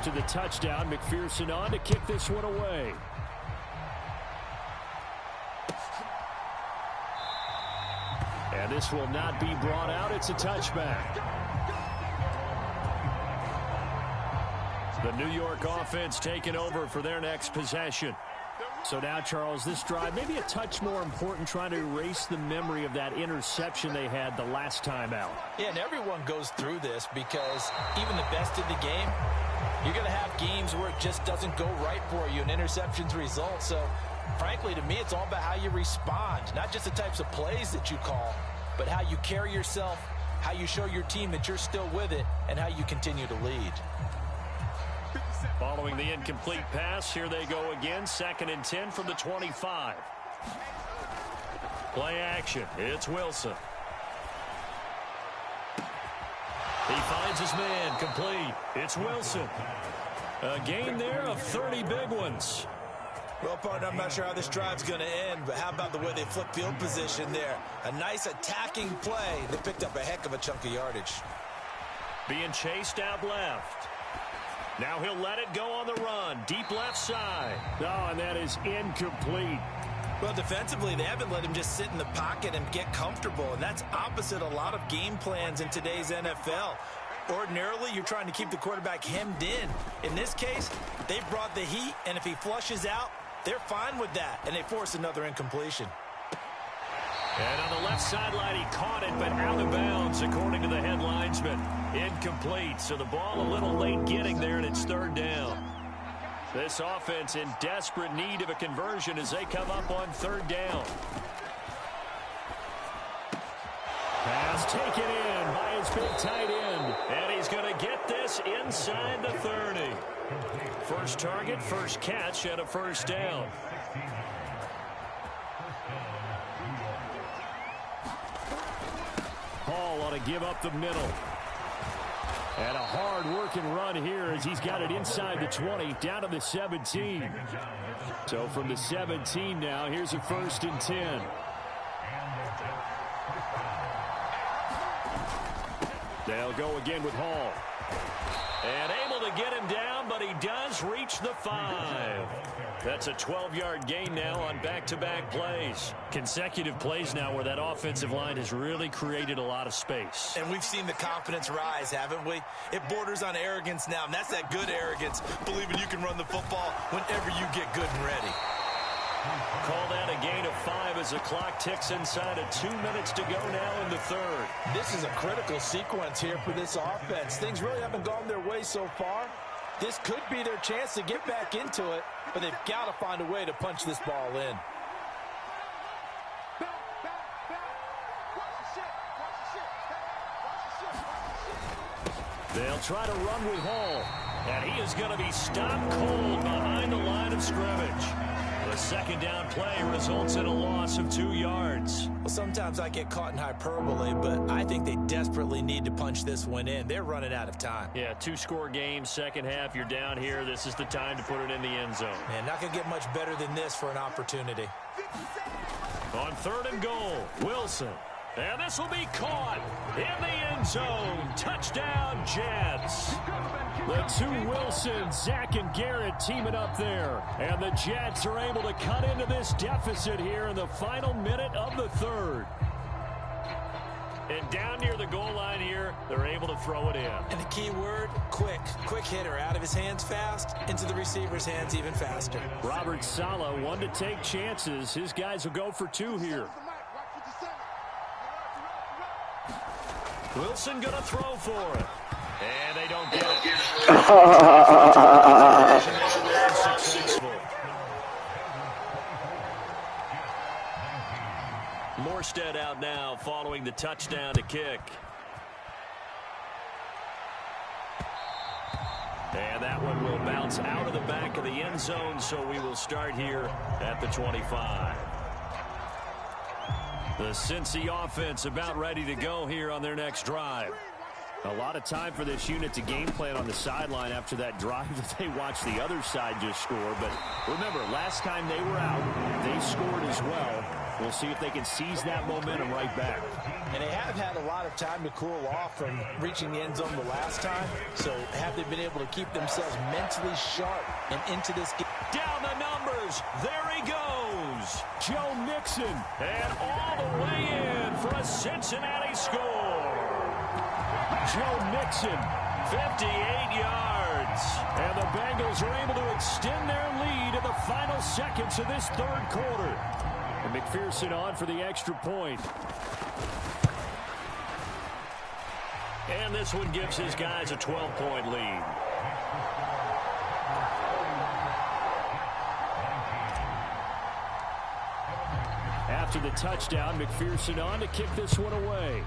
after the touchdown. McPherson on to kick this one away. And this will not be brought out. It's a touchback. The New York offense taking over for their next possession. So now, Charles, this drive maybe a touch more important, trying to erase the memory of that interception they had the last time out. Yeah, and everyone goes through this because even the best in the game, you're going to have games where it just doesn't go right for you, and interceptions result. So, frankly, to me, it's all about how you respond, not just the types of plays that you call, but how you carry yourself, how you show your team that you're still with it, and how you continue to lead. Following the incomplete pass, here they go again. 2nd and 10 from the 25. Play action. It's Wilson. He finds his man. Complete. It's Wilson. A gain there of 30 big ones. Well, partner, I'm not sure how this drive's going to end, but how about the way they flip field position there? A nice attacking play. They picked up a heck of a chunk of yardage. Being chased out left. Now he'll let it go on the run. Deep left side. Oh, and that is incomplete. Well, defensively, they haven't let him just sit in the pocket and get comfortable, and that's opposite a lot of game plans in today's NFL. Ordinarily, you're trying to keep the quarterback hemmed in. In this case, they brought the heat, and if he flushes out, they're fine with that, and they force another incompletion. And on the left sideline, he caught it, but out of bounds, according to the head linesman. Incomplete, so the ball a little late getting there, and it's 3rd down. This offense in desperate need of a conversion as they come up on 3rd down. Pass taken in by his big tight end, and he's going to get this inside the 30. First target, first catch, and a 1st down. Hall ought to give up the middle. And a hard-working run here as he's got it inside the 20, down to the 17. So from the 17 now, here's a 1st and 10. They'll go again with Hall. And able to get him down, but he does reach the 5. That's a 12-yard gain now on back-to-back plays. Consecutive plays now where that offensive line has really created a lot of space. And we've seen the confidence rise, haven't we? It borders on arrogance now, and that's that good arrogance, believing you can run the football whenever you get good and ready. Call that a gain of 5 as the clock ticks inside of 2 minutes to go now in the 3rd. This is a critical sequence here for this offense. Things really haven't gone their way so far. This could be their chance to get back into it, but they've got to find a way to punch this ball in. They'll try to run with Hall, and he is going to be stopped cold behind the line of scrimmage. The 2nd down play results in a loss of 2 yards. Well, sometimes I get caught in hyperbole, but I think they desperately need to punch this one in. They're running out of time. Yeah, 2-score game, second half, you're down here. This is the time to put it in the end zone. Man, not going to get much better than this for an opportunity. On 3rd and goal, Wilson. And this will be caught in the end zone. Touchdown, Jets. The 2 Wilsons, Zach and Garrett teaming up there. And the Jets are able to cut into this deficit here in the final minute of the 3rd. And down near the goal line here, they're able to throw it in. And the key word, quick. Quick hitter, out of his hands fast, into the receiver's hands even faster. Robert Saleh, one to take chances. His guys will go for 2 here. Wilson going to throw for it. And they don't get it. Morstead out now following the touchdown to kick. And that one will bounce out of the back of the end zone, so we will start here at the 25. The Cincy offense about ready to go here on their next drive. A lot of time for this unit to game plan on the sideline after that drive that they watched the other side just score. But remember, last time they were out, they scored as well. We'll see if they can seize that momentum right back. And they have had a lot of time to cool off from reaching the end zone the last time. So have they been able to keep themselves mentally sharp and into this game? Down the numbers. There he goes. Joe Mixon. And all the way in for a Cincinnati score. Joe Mixon, 58 yards. And the Bengals are able to extend their lead in the final seconds of this third quarter. And McPherson on for the extra point. And this one gives his guys a 12-point lead. After the touchdown, McPherson on to kick this one away.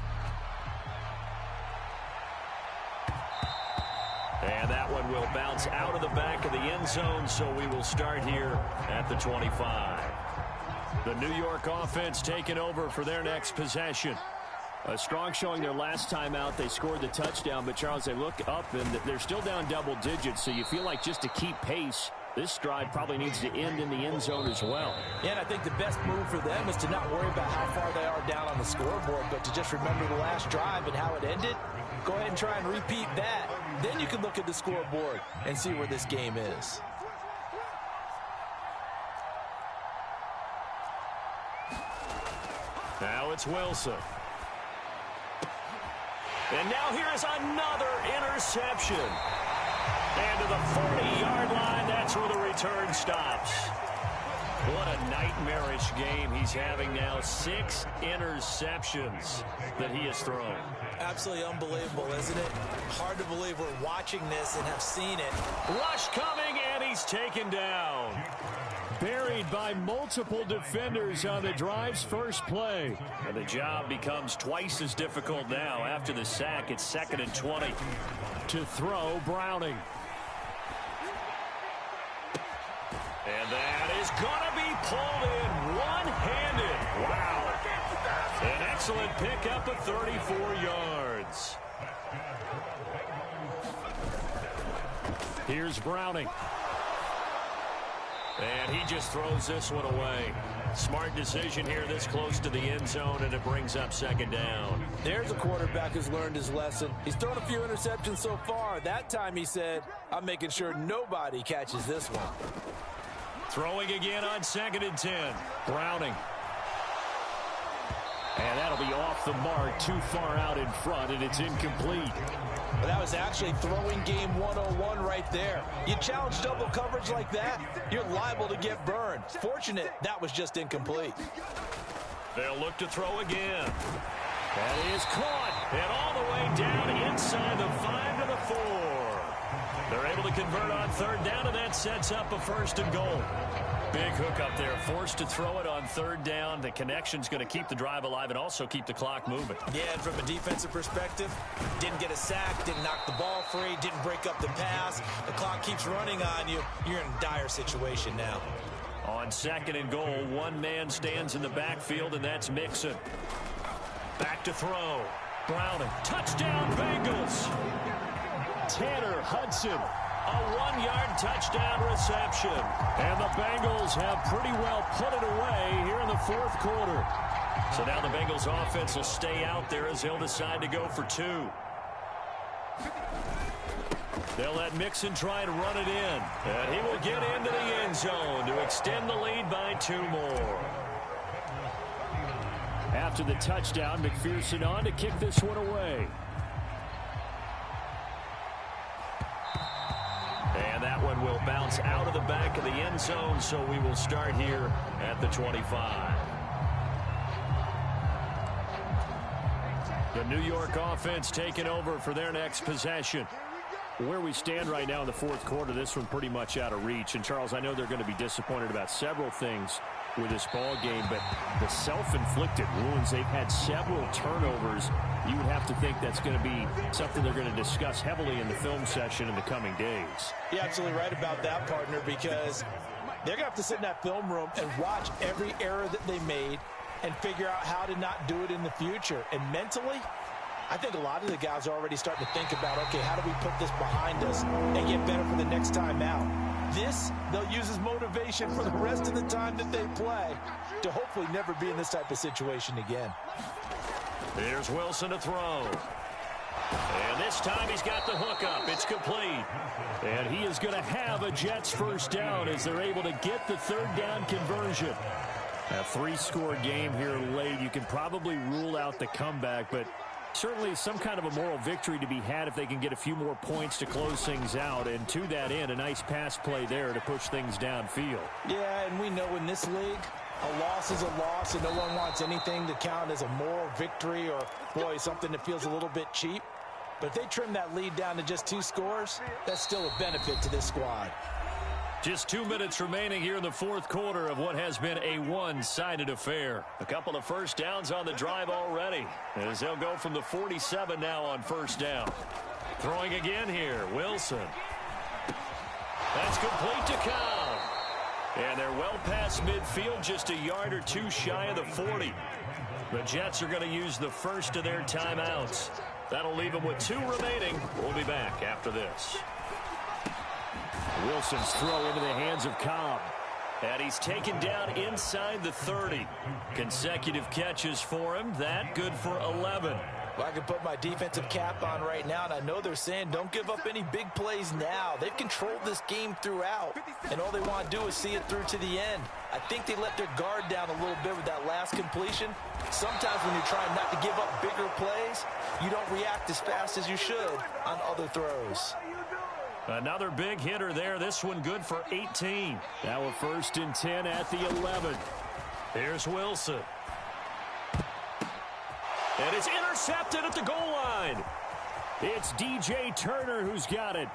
And that one will bounce out of the back of the end zone, so we will start here at the 25. The New York offense taking over for their next possession. A strong showing their last time out. They scored the touchdown, but, Charles, they look up, and they're still down double digits, so you feel like just to keep pace, this drive probably needs to end in the end zone as well. Yeah, and I think the best move for them is to not worry about how far they are down on the scoreboard, but to just remember the last drive and how it ended. Go ahead and try and repeat that. Then you can look at the scoreboard and see where this game is. Now it's Wilson. And now here is another interception. And to the 40-yard line, that's where the return stops. What a nightmarish game he's having now. 6 interceptions that he has thrown. Absolutely unbelievable, isn't it? Hard to believe we're watching this and have seen it. Rush coming, and he's taken down. Buried by multiple defenders on the drive's first play. And the job becomes twice as difficult now. After the sack, it's 2nd and 20 to throw Browning. And that is going to be pulled in one-handed. Wow. An excellent pickup of 34 yards. Here's Browning. And he just throws this one away. Smart decision here this close to the end zone, and it brings up 2nd down. There's a quarterback who's learned his lesson. He's thrown a few interceptions so far. That time he said, I'm making sure nobody catches this one. Throwing again on 2nd and 10. Browning. And that'll be off the mark, too far out in front, and it's incomplete. Well, that was actually throwing game 101 right there. You challenge double coverage like that, you're liable to get burned. Fortunate that was just incomplete. They'll look to throw again. That is caught, and all the way down inside the 5 to the 4. They're able to convert on 3rd down, and that sets up a 1st and goal. Big hook up there, forced to throw it on 3rd down. The connection's going to keep the drive alive and also keep the clock moving. Yeah, and from a defensive perspective, didn't get a sack, didn't knock the ball free, didn't break up the pass. The clock keeps running on you. You're in a dire situation now. On 2nd and goal, one man stands in the backfield, and that's Mixon. Back to throw. Browning. Touchdown, Bengals. Tanner Hudson. A 1-yard touchdown reception. And the Bengals have pretty well put it away here in the 4th quarter. So now the Bengals offense will stay out there as they'll decide to go for 2. They'll let Mixon try and run it in. And he will get into the end zone to extend the lead by 2 more. After the touchdown, McPherson on to kick this one away. And that one will bounce out of the back of the end zone, so we will start here at the 25. The New York offense taking over for their next possession. Where we stand right now in the 4th quarter, this one pretty much out of reach. And, Charles, I know they're going to be disappointed about several things with this ball game, but the self-inflicted wounds, they've had several turnovers. You would have to think that's going to be something they're going to discuss heavily in the film session in the coming days. You're absolutely right about that, partner, because they're going to have to sit in that film room and watch every error that they made and figure out how to not do it in the future. And mentally, I think a lot of the guys are already starting to think about, okay, how do we put this behind us and get better for the next time out? This, they'll use as motivation for the rest of the time that they play to hopefully never be in this type of situation again. Here's Wilson to throw. And this time he's got the hook up. It's complete. And he is going to have a Jets first down as they're able to get the third down conversion. A 3-score game here late. You can probably rule out the comeback, but certainly some kind of a moral victory to be had if they can get a few more points to close things out. And to that end, a nice pass play there to push things downfield. Yeah, and we know in this league, a loss is a loss, and no one wants anything to count as a moral victory or, boy, something that feels a little bit cheap. But if they trim that lead down to just 2 scores, that's still a benefit to this squad. Just 2 minutes remaining here in the fourth quarter of what has been a one-sided affair. A couple of first downs on the drive already, as they'll go from the 47 now on first down. Throwing again here, Wilson. That's complete to Cobb. And they're well past midfield, just a yard or two shy of the 40. The Jets are going to use the first of their timeouts. That'll leave them with 2 remaining. We'll be back after this. Wilson's throw into the hands of Cobb. And he's taken down inside the 30. Consecutive catches for him. That good for 11. Well, I can put my defensive cap on right now, and I know they're saying don't give up any big plays now. They've controlled this game throughout, and all they want to do is see it through to the end. I think they let their guard down a little bit with that last completion. Sometimes when you're trying not to give up bigger plays, you don't react as fast as you should on other throws. Another big hitter there. This one good for 18. Now a 1st and 10 at the 11. Here's Wilson. And it's intercepted at the goal line. It's DJ Turner who's got it.